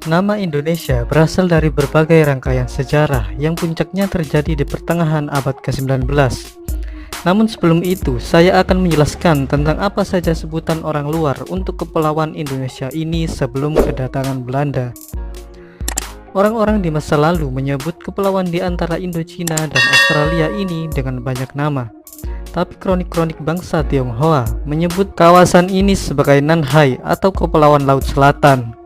Nama Indonesia berasal dari berbagai rangkaian sejarah yang puncaknya terjadi di pertengahan abad ke-19. Namun sebelum itu, saya akan menjelaskan tentang apa saja sebutan orang luar untuk kepulauan Indonesia ini sebelum kedatangan Belanda. Orang-orang di masa lalu menyebut kepulauan di antara Indochina dan Australia ini dengan banyak nama. Tapi kronik-kronik bangsa Tionghoa menyebut kawasan ini sebagai Nanhai atau Kepulauan Laut Selatan.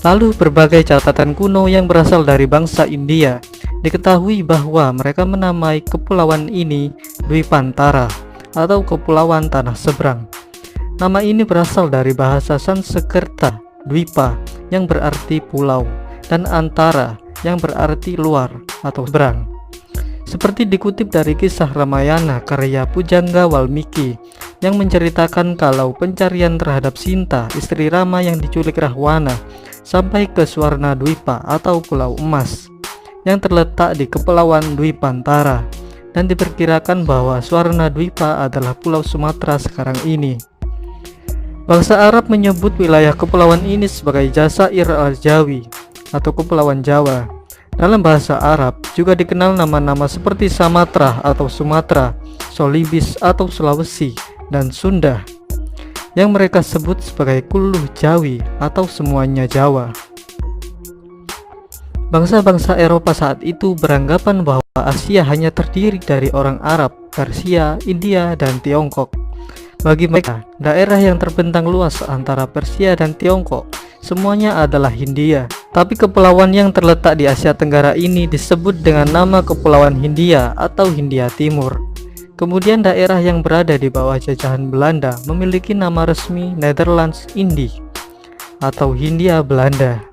Lalu berbagai catatan kuno yang berasal dari bangsa India diketahui bahwa mereka menamai kepulauan ini Dwipantara atau Kepulauan Tanah Seberang. Nama ini berasal dari bahasa Sanskerta Dwipa yang berarti pulau dan Antara yang berarti luar atau seberang. Seperti dikutip dari kisah Ramayana karya Pujangga Walmiki yang menceritakan kalau pencarian terhadap Sinta, istri Rama yang diculik Rahwana, sampai ke Swarna Dwipa atau Pulau Emas yang terletak di Kepulauan Dwipantara, dan diperkirakan bahwa Swarna Dwipa adalah Pulau Sumatera sekarang ini. Bangsa Arab menyebut wilayah kepulauan ini sebagai Jazair al-Jawi atau Kepulauan Jawa. Dalam bahasa Arab juga dikenal nama-nama seperti Samatra atau Sumatera, Solibis atau Sulawesi, dan Sunda yang mereka sebut sebagai Kulluh Jawi atau semuanya Jawa. Bangsa-bangsa Eropa saat itu beranggapan bahwa Asia hanya terdiri dari orang Arab, Persia, India, dan Tiongkok. Bagi mereka, daerah yang terbentang luas antara Persia dan Tiongkok semuanya adalah Hindia. Tapi kepulauan yang terletak di Asia Tenggara ini disebut dengan nama Kepulauan Hindia atau Hindia Timur. Kemudian daerah yang berada di bawah jajahan Belanda memiliki nama resmi Nederlands Indie atau Hindia Belanda.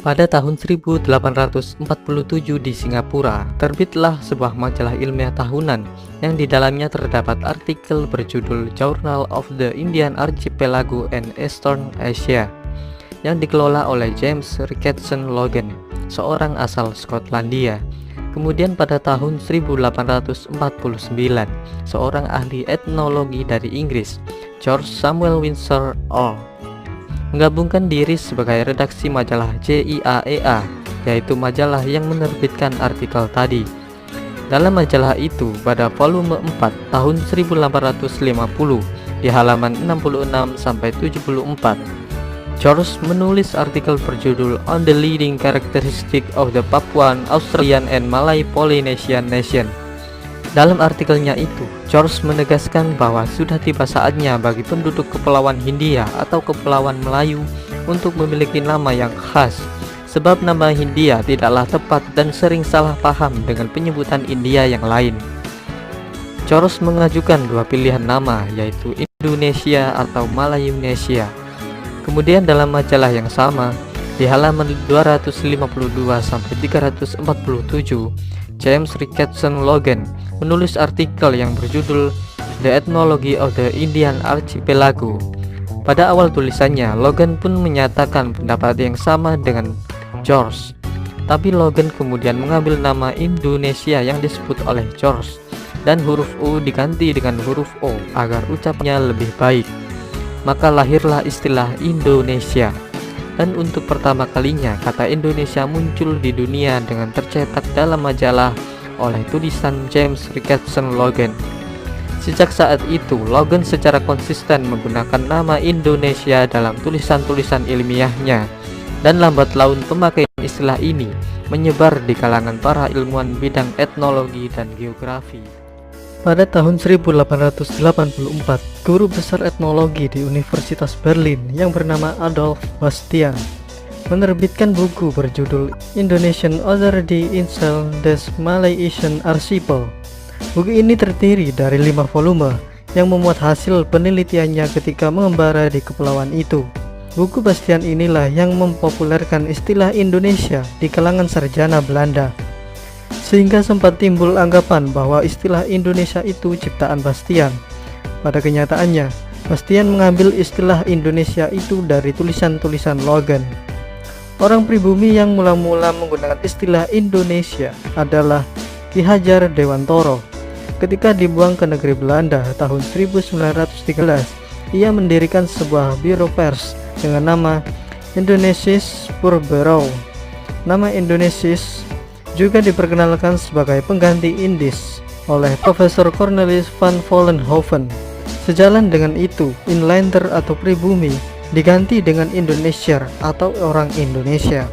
Pada tahun 1847 di Singapura, terbitlah sebuah majalah ilmiah tahunan yang di dalamnya terdapat artikel berjudul Journal of the Indian Archipelago and Eastern Asia yang dikelola oleh James Ricketson Logan, seorang asal Skotlandia. Kemudian pada tahun 1849, seorang ahli etnologi dari Inggris, George Samuel Windsor Earl, menggabungkan diri sebagai redaksi majalah JIAEA, yaitu majalah yang menerbitkan artikel tadi. Dalam majalah itu, pada volume 4 tahun 1850, di halaman 66-74, George menulis artikel berjudul On the Leading Characteristic of the Papuan, Australian and Malay Polynesian Nation. Dalam artikelnya itu, George menegaskan bahwa sudah tiba saatnya bagi penduduk Kepulauan Hindia atau Kepulauan Melayu untuk memiliki nama yang khas, sebab nama Hindia tidaklah tepat dan sering salah paham dengan penyebutan India yang lain. George mengajukan dua pilihan nama, yaitu Indonesia atau Malayunesia. Kemudian dalam majalah yang sama, di halaman 252-347, James Ricketson Logan menulis artikel yang berjudul The Ethnology of the Indian Archipelago. Pada awal tulisannya, Logan pun menyatakan pendapat yang sama dengan George. Tapi Logan kemudian mengambil nama Indonesia yang disebut oleh George, dan huruf U diganti dengan huruf O agar ucapannya lebih baik. Maka lahirlah istilah Indonesia, dan untuk pertama kalinya kata Indonesia muncul di dunia dengan tercetak dalam majalah oleh tulisan James Ricketson Logan. Sejak saat itu, Logan secara konsisten menggunakan nama Indonesia dalam tulisan-tulisan ilmiahnya, dan lambat laun pemakaian istilah ini menyebar di kalangan para ilmuwan bidang etnologi dan geografi. Pada tahun 1884, guru besar etnologi di Universitas Berlin yang bernama Adolf Bastian menerbitkan buku berjudul Indonesian Other die Insel des Malaysian Archipel. Buku ini terdiri dari 5 volume yang memuat hasil penelitiannya ketika mengembara di kepulauan itu. Buku Bastian inilah yang mempopulerkan istilah Indonesia di kalangan sarjana Belanda, sehingga sempat timbul anggapan bahwa istilah Indonesia itu ciptaan Bastian. Pada kenyataannya, Bastian mengambil istilah Indonesia itu dari tulisan-tulisan Logan. Orang pribumi yang mula-mula menggunakan istilah Indonesia adalah Ki Hajar Dewantoro. Ketika dibuang ke negeri Belanda tahun 1913, ia mendirikan sebuah biro pers dengan nama Indonesis Purberow. Nama Indonesis juga diperkenalkan sebagai pengganti Indis oleh Profesor Cornelis van Vollenhoven. Sejalan dengan itu, Inlander atau pribumi diganti dengan Indonesier atau orang Indonesia.